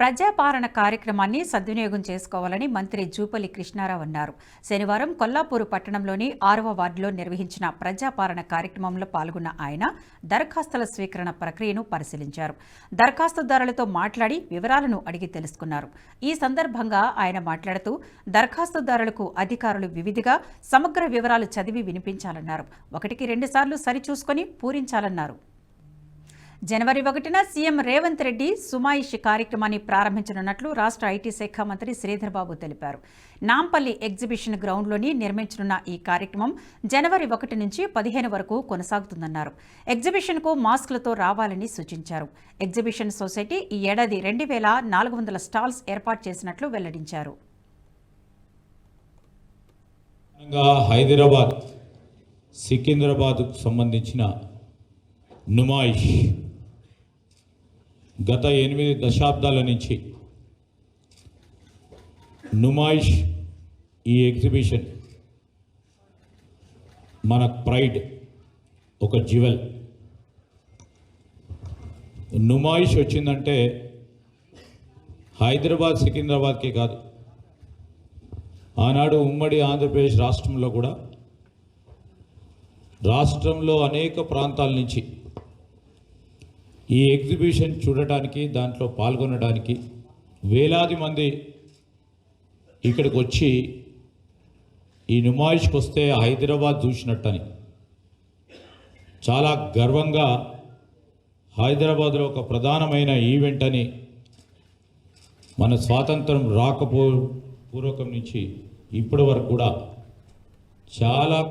ప్రజాపాలన కార్యక్రమాన్ని సద్వినియోగం చేసుకోవాలని మంత్రి జూపల్లి కృష్ణారావు అన్నారు. శనివారం కొల్లాపూర్ పట్టణంలోని 6వ వార్డులో నిర్వహించిన ప్రజాపాలన కార్యక్రమంలో పాల్గొన్న ఆయన దరఖాస్తుల స్వీకరణ ప్రక్రియను పరిశీలించారు. దరఖాస్తుదారులతో మాట్లాడి వివరాలను అడిగి తెలుసుకున్నారు. ఈ సందర్భంగా ఆయన మాట్లాడుతూ దరఖాస్తుదారులకు అధికారులు వివిధిగా సమగ్ర వివరాలు చదివి వినిపించాలన్నారు. 1కి 2 సార్లు సరిచూసుకొని పూరించాలన్నారు. జనవరి 1న సీఎం రేవంత్ రెడ్డి సుమాయిష్ కార్యక్రమాన్ని ప్రారంభించనున్నట్లు రాష్ట్ర ఐటీ శాఖ మంత్రి శ్రీధర్ బాబు తెలిపారు. నాంపల్లి ఎగ్జిబిషన్ గ్రౌండ్లోని నిర్మించనున్న ఈ కార్యక్రమం జనవరి 1 నుంచి 15 వరకు కొనసాగుతుందన్నారు. ఎగ్జిబిషన్కు మాస్కులతో రావాలని సూచించారు. ఎగ్జిబిషన్ సొసైటీ ఈ ఏడాది 2400 స్టాల్స్ ఏర్పాటు చేసినట్లు వెల్లడించారు. హైదరాబాద్ సికింద్రాబాద్కు సంబంధించిన నుమాయిష్ గత 8 దశాబ్దాల నుంచి నుమాయిష్ ఈ ఎగ్జిబిషన్ మన ప్రైడ్, ఒక జ్యువెల్. నుమాయిష్ వచ్చిందంటే హైదరాబాద్ సికింద్రాబాద్కే కాదు, ఆనాడు ఉమ్మడి ఆంధ్రప్రదేశ్ రాష్ట్రంలో కూడా రాష్ట్రంలో అనేక ప్రాంతాల నుంచి ఈ ఎగ్జిబిషన్ చూడటానికి, దాంట్లో పాల్గొనడానికి వేలాది మంది ఇక్కడికి వచ్చి ఈ నుమాయిష్కి వస్తే హైదరాబాద్ చూసినట్టని చాలా గర్వంగా హైదరాబాద్లో ఒక ప్రధానమైన ఈవెంట్ అని, మన స్వాతంత్రం పూర్వకం నుంచి ఇప్పటి వరకు కూడా చాలా.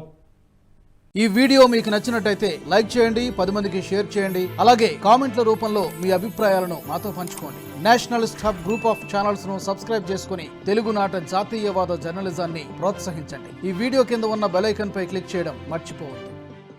ఈ వీడియో మీకు నచ్చినట్టయితే లైక్ చేయండి, 10 మందికి షేర్ చేయండి. అలాగే కామెంట్ల రూపంలో మీ అభిప్రాయాలను మాతో పంచుకోండి. Nationalist hub group of channels ను సబ్స్క్రైబ్ చేసుకుని తెలుగునాట జాతీయవాద జర్నలిజాన్ని ప్రోత్సహించండి. ఈ వీడియో కింద ఉన్న బెల్ ఐకాన్ పై క్లిక్ చేయడం మర్చిపోవద్దు.